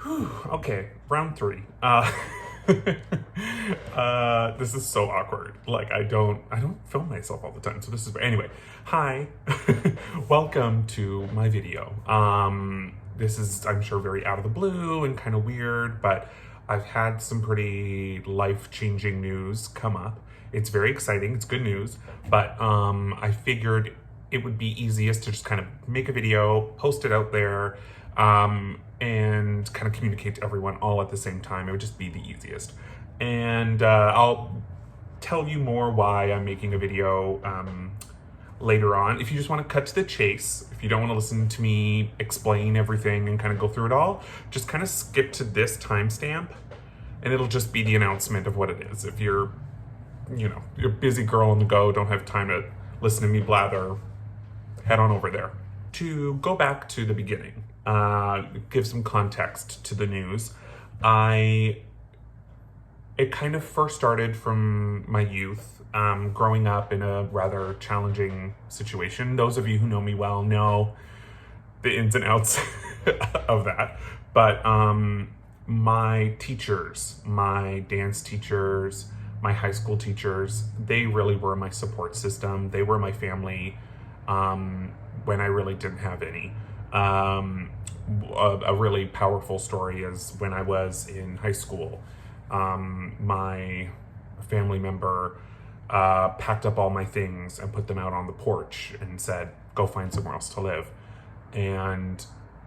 Okay, round three. This is so awkward. Like I don't film myself all the time. So this is anyway. Hi, welcome to my video. This is I'm sure very out of the blue and kind of weird, but I've had some pretty life-changing news come up. It's very exciting. It's good news, but I figured it would be easiest to just kind of make a video, post it out there, and kind of communicate to everyone all at the same time. It would just be the easiest. And I'll tell you more why I'm making a video later on. If you just want to cut to the chase, if you don't want to listen to me explain everything and kind of go through it all, just kind of skip to this timestamp and it'll just be the announcement of what it is. If you're a busy girl on the go, don't have time to listen to me blather, head on over there. To go back to the beginning, give some context to the news, it kind of first started from my youth, growing up in a rather challenging situation. Those of you who know me well know the ins and outs of that. But my teachers, my dance teachers, my high school teachers, they really were my support system. They were my family when I really didn't have any. A really powerful story is when I was in high school, my family member packed up all my things and put them out on the porch and said, go find somewhere else to live. And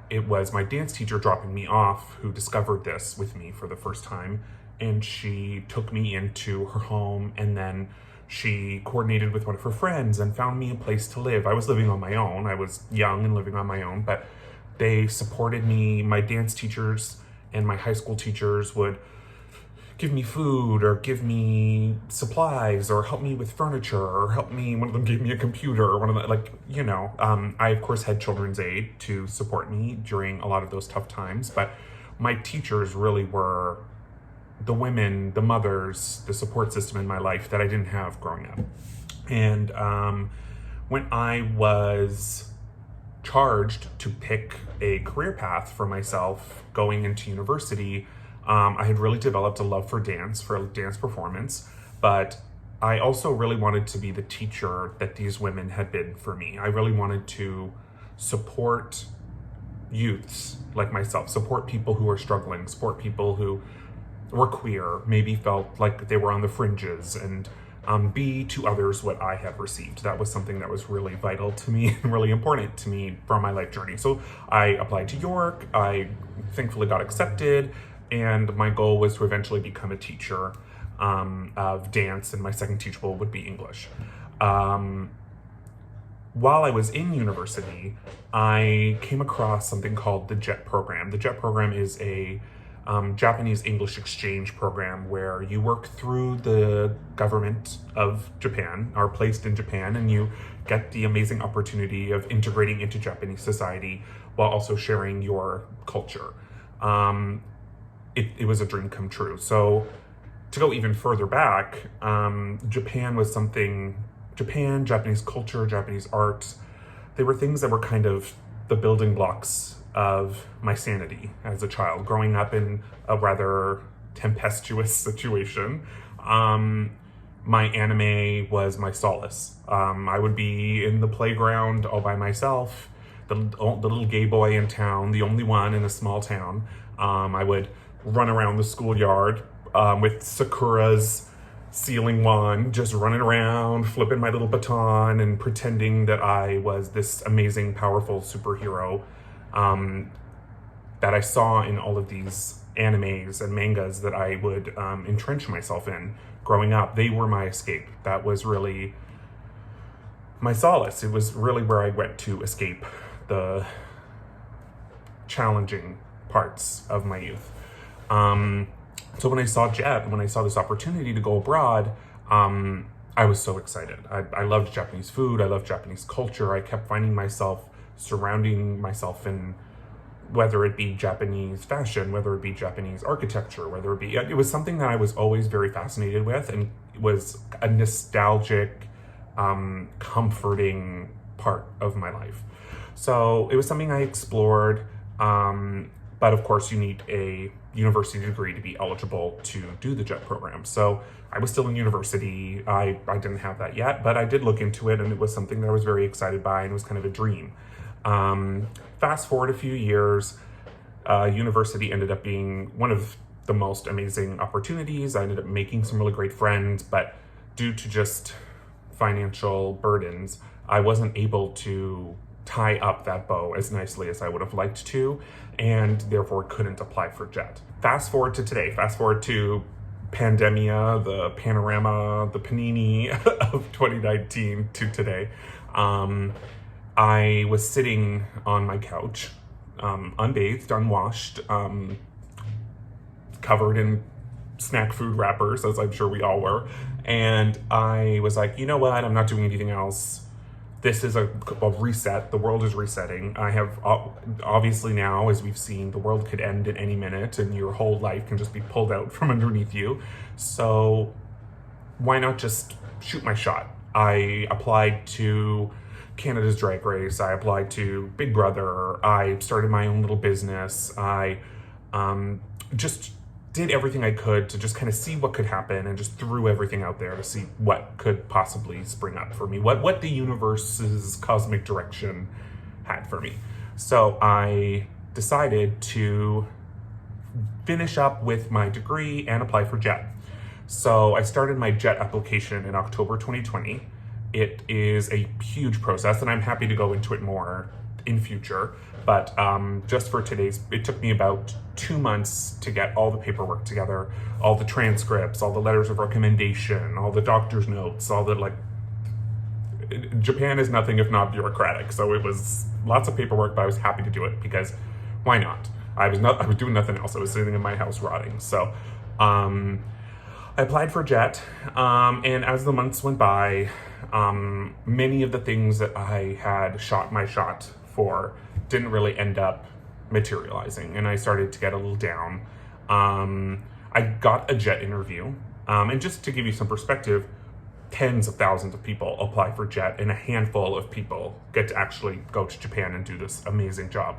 it was my dance teacher dropping me off who discovered this with me for the first time. And she took me into her home, and then she coordinated with one of her friends and found me a place to live. I was living on my own. I was young and living on my own, but they supported me. My dance teachers and my high school teachers would give me food or give me supplies or help me with furniture or help me. One of them gave me a computer or one of the, I of course had children's aid to support me during a lot of those tough times, but my teachers really were the women, the mothers, the support system in my life that I didn't have growing up. And when I was charged to pick a career path for myself going into university, I had really developed a love for dance performance, but I also really wanted to be the teacher that these women had been for me. I really wanted to support youths like myself, support people who are struggling, support people who were queer, maybe felt like they were on the fringes, and be to others what I have received. That was something that was really vital to me and really important to me for my life journey. So I applied to York, I thankfully got accepted, and my goal was to eventually become a teacher of dance, and my second teachable would be English. While I was in university, I came across something called the JET program. The JET program is a Japanese English exchange program where you work through the government of Japan, are placed in Japan, and you get the amazing opportunity of integrating into Japanese society while also sharing your culture. It was a dream come true. So to go even further back, Japan, Japanese culture, Japanese art, they were things that were kind of the building blocks of my sanity as a child, growing up in a rather tempestuous situation. My anime was my solace. I would be in the playground all by myself, the little gay boy in town, the only one in a small town. I would run around the schoolyard with Sakura's sealing wand, just running around, flipping my little baton and pretending that I was this amazing, powerful superhero that I saw in all of these animes and mangas that I would entrench myself in growing up. They were my escape. That was really my solace. It was really where I went to escape the challenging parts of my youth. So when I saw JET, when I saw this opportunity to go abroad, I was so excited. I loved Japanese food. I loved Japanese culture. I kept finding myself surrounding myself in, whether it be Japanese fashion, whether it be Japanese architecture, it was something that I was always very fascinated with, and it was a nostalgic, comforting part of my life. So it was something I explored. But of course, you need a university degree to be eligible to do the JET program. So I was still in university. I didn't have that yet, but I did look into it, and it was something that I was very excited by, and it was kind of a dream. Fast forward a few years, university ended up being one of the most amazing opportunities. I ended up making some really great friends, but due to just financial burdens, I wasn't able to tie up that bow as nicely as I would have liked to, and therefore couldn't apply for JET. Fast forward to today, fast forward to pandemia, the panorama, the panini of 2019 to today. I was sitting on my couch, unbathed, unwashed, covered in snack food wrappers, as I'm sure we all were. And I was like, you know what? I'm not doing anything else. This is a reset. The world is resetting. I have, obviously now, as we've seen, the world could end at any minute and your whole life can just be pulled out from underneath you. So why not just shoot my shot? I applied to Canada's Drag Race. I applied to Big Brother. I started my own little business. I just did everything I could to just kind of see what could happen, and just threw everything out there to see what could possibly spring up for me, what the universe's cosmic direction had for me. So I decided to finish up with my degree and apply for JET. So I started my JET application in October 2020. It is a huge process, and I'm happy to go into it more in future. But just for today's, it took me about 2 months to get all the paperwork together, all the transcripts, all the letters of recommendation, all the doctor's notes, all the Japan is nothing if not bureaucratic. So it was lots of paperwork, but I was happy to do it because why not? I was doing nothing else. I was sitting in my house rotting. So I applied for JET, and as the months went by, many of the things that I had shot my shot for didn't really end up materializing, and I started to get a little down. I got a JET interview, and just to give you some perspective, tens of thousands of people apply for JET, and a handful of people get to actually go to Japan and do this amazing job.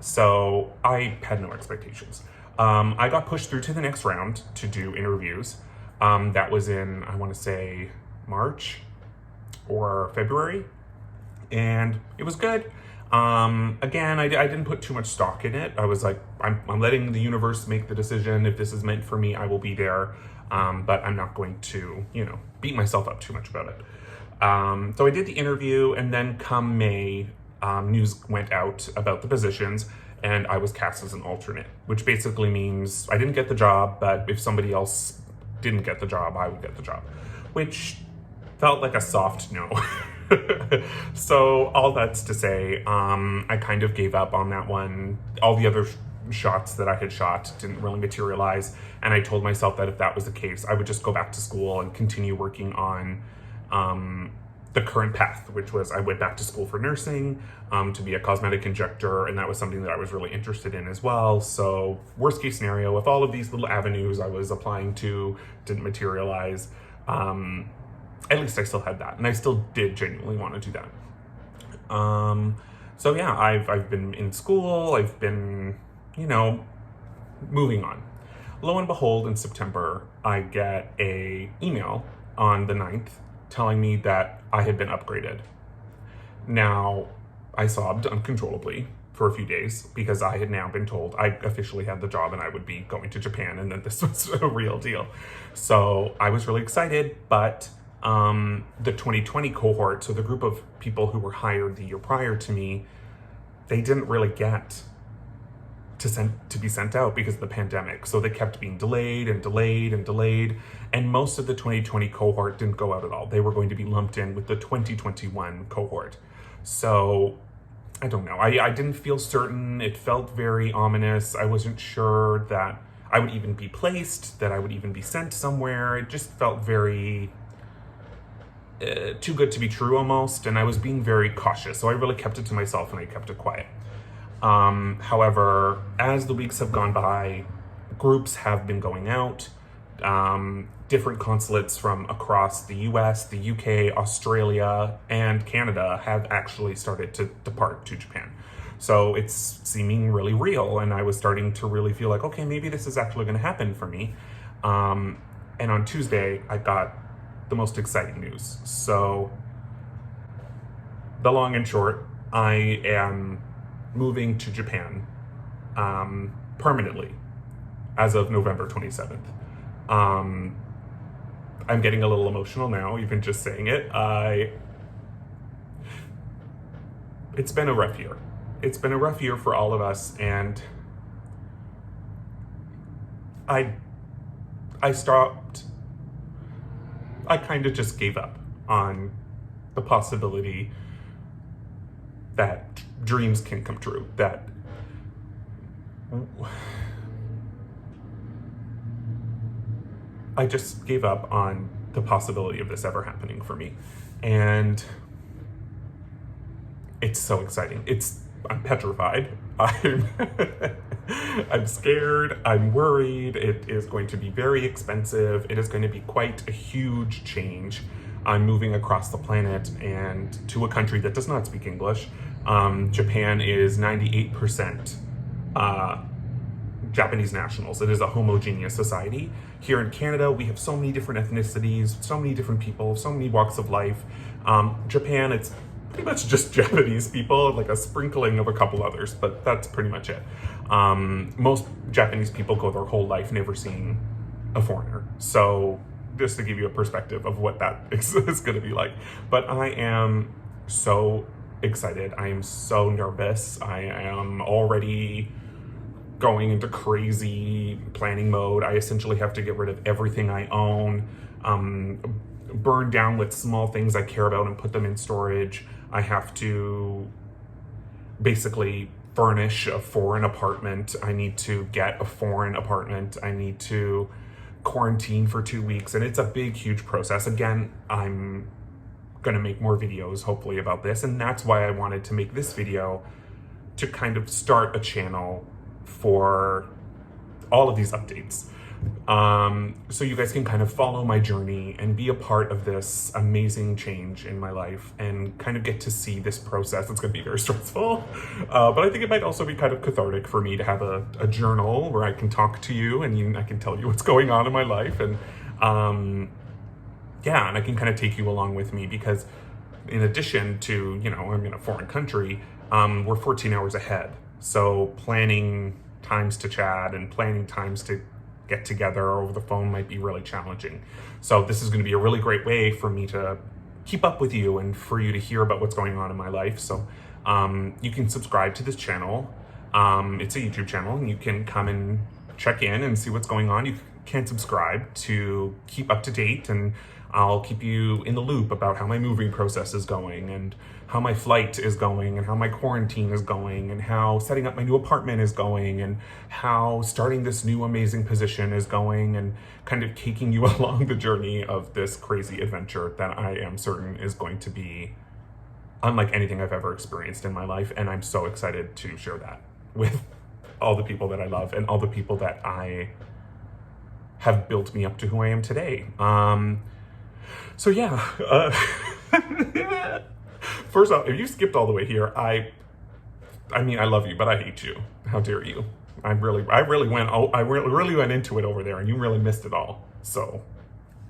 So I had no expectations. I got pushed through to the next round to do interviews. That was in, I want to say, March or February, and it was good. Again, I didn't put too much stock in it. I was like, I'm letting the universe make the decision. If this is meant for me, I will be there. But I'm not going to, beat myself up too much about it. So I did the interview, and then come May, news went out about the positions, and I was cast as an alternate, which basically means I didn't get the job, but if somebody else didn't get the job, I would get the job, which felt like a soft no. So all that's to say, I kind of gave up on that one. All the other shots that I had shot didn't really materialize, and I told myself that if that was the case, I would just go back to school and continue working on the current path, which was I went back to school for nursing, to be a cosmetic injector, and that was something that I was really interested in as well. So worst case scenario, if all of these little avenues I was applying to didn't materialize, at least I still had that, and I still did genuinely want to do that. So yeah, I've been in school, I've been, moving on. Lo and behold, in September, I get a email on the 9th telling me that I had been upgraded. Now, I sobbed uncontrollably for a few days because I had now been told I officially had the job and I would be going to Japan, and that this was a real deal. So I was really excited, but the 2020 cohort, so the group of people who were hired the year prior to me, they didn't really get to be sent out because of the pandemic. So they kept being delayed and delayed and delayed. And most of the 2020 cohort didn't go out at all. They were going to be lumped in with the 2021 cohort. So I don't know. I didn't feel certain. It felt very ominous. I wasn't sure that I would even be placed, that I would even be sent somewhere. It just felt very too good to be true almost, and I was being very cautious, so I really kept it to myself and I kept it quiet. However, as the weeks have gone by, groups have been going out. Different consulates from across the US, the UK, Australia, and Canada have actually started to depart to Japan. So it's seeming really real, and I was starting to really feel like, okay, maybe this is actually going to happen for me. And on Tuesday, I got the most exciting news. So the long and short, I am moving to Japan permanently as of November 27th. I'm getting a little emotional now, even just saying it. It's been a rough year. It's been a rough year for all of us, and I kind of just gave up on the possibility that dreams can come true, that I just gave up on the possibility of this ever happening for me. And it's so exciting. I'm petrified. I'm scared. I'm worried. It is going to be very expensive. It is going to be quite a huge change. I'm moving across the planet and to a country that does not speak English. Japan is 98% Japanese nationals. It is a homogeneous society. Here in Canada, we have so many different ethnicities, so many different people, so many walks of life. Japan, it's pretty much just Japanese people, like a sprinkling of a couple others, but that's pretty much it. Most Japanese people go their whole life never seeing a foreigner. So just to give you a perspective of what that is going to be like. But I am so excited. I am so nervous. I am already going into crazy planning mode. I essentially have to get rid of everything I own, burn down what small things I care about and put them in storage. I have to basically furnish a foreign apartment. I need to get a foreign apartment. I need to quarantine for 2 weeks, and it's a big, huge process. Again, I'm gonna make more videos hopefully about this, and that's why I wanted to make this video, to kind of start a channel for all of these updates. So you guys can kind of follow my journey and be a part of this amazing change in my life and kind of get to see this process. It's going to be very stressful, but I think it might also be kind of cathartic for me to have a journal where I can talk to you and I can tell you what's going on in my life. And yeah, and I can kind of take you along with me, because in addition to, I'm in a foreign country, we're 14 hours ahead. So planning times to chat and planning times to get together over the phone might be really challenging. So this is going to be a really great way for me to keep up with you and for you to hear about what's going on in my life. So you can subscribe to this channel. It's a YouTube channel, and you can come and check in and see what's going on. You can subscribe to keep up to date, and I'll keep you in the loop about how my moving process is going, and how my flight is going, and how my quarantine is going, and how setting up my new apartment is going, and how starting this new amazing position is going, and kind of taking you along the journey of this crazy adventure that I am certain is going to be unlike anything I've ever experienced in my life. And I'm so excited to share that with all the people that I love and all the people that I have built me up to who I am today. So yeah, first off, if you skipped all the way here, I mean, I love you, but I hate you. How dare you? I really went into it over there, and you really missed it all. So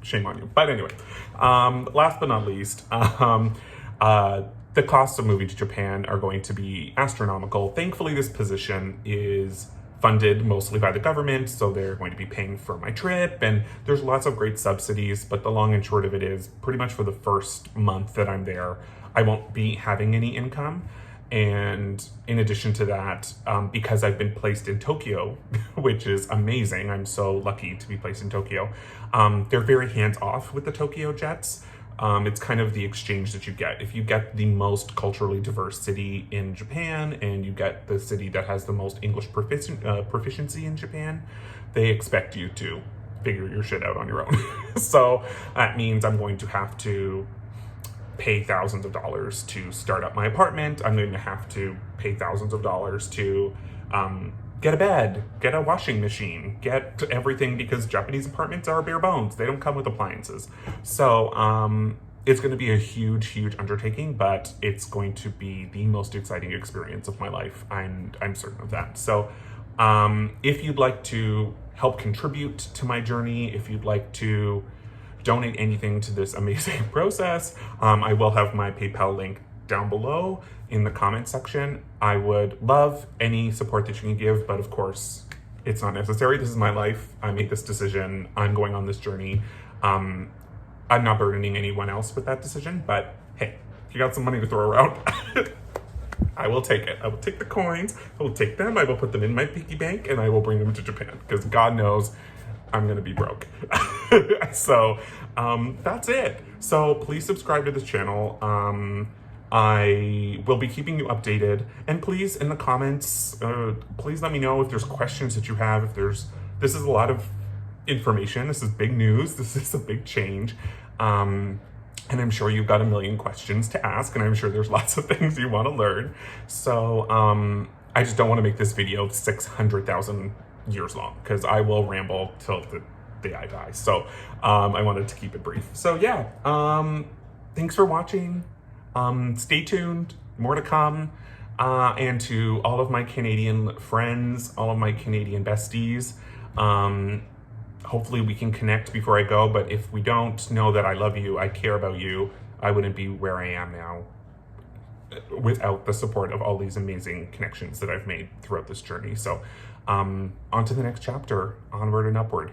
shame on you. But anyway, last but not least, the costs of moving to Japan are going to be astronomical. Thankfully, this position is funded mostly by the government, so they're going to be paying for my trip, and there's lots of great subsidies. But the long and short of it is, pretty much for the first month that I'm there, I won't be having any income. And in addition to that, because I've been placed in Tokyo, which is amazing, I'm so lucky to be placed in Tokyo, they're very hands-off with the Tokyo jets. It's kind of the exchange that you get. If you get the most culturally diverse city in Japan, and you get the city that has the most English proficiency in Japan, they expect you to figure your shit out on your own. So that means I'm going to have to pay thousands of dollars to start up my apartment. I'm going to have to pay thousands of dollars to get a bed, get a washing machine, get everything, because Japanese apartments are bare bones. They don't come with appliances. So it's going to be a huge, huge undertaking, but it's going to be the most exciting experience of my life. I'm certain of that. So if you'd like to help contribute to my journey, if you'd like to donate anything to this amazing process, I will have my PayPal link down below in the comment section. I would love any support that you can give, but of course, it's not necessary. This is my life. I made this decision. I'm going on this journey. I'm not burdening anyone else with that decision, but hey, if you got some money to throw around, I will take it. I will take the coins, I will take them, I will put them in my piggy bank, and I will bring them to Japan, because God knows I'm gonna be broke. So that's it. So please subscribe to this channel. I will be keeping you updated, and please, in the comments, please let me know if there's questions that you have. This is a lot of information. This is big news. This is a big change. And I'm sure you've got a million questions to ask, and I'm sure there's lots of things you want to learn. So I just don't want to make this video 600,000 years long, because I will ramble till the day I die. So I wanted to keep it brief. So yeah, thanks for watching. Stay tuned, more to come. And to all of my Canadian friends, all of my Canadian besties, hopefully we can connect before I go, but if we don't, know that I love you, I care about you. I wouldn't be where I am now without the support of all these amazing connections that I've made throughout this journey. So on to the next chapter, onward and upward.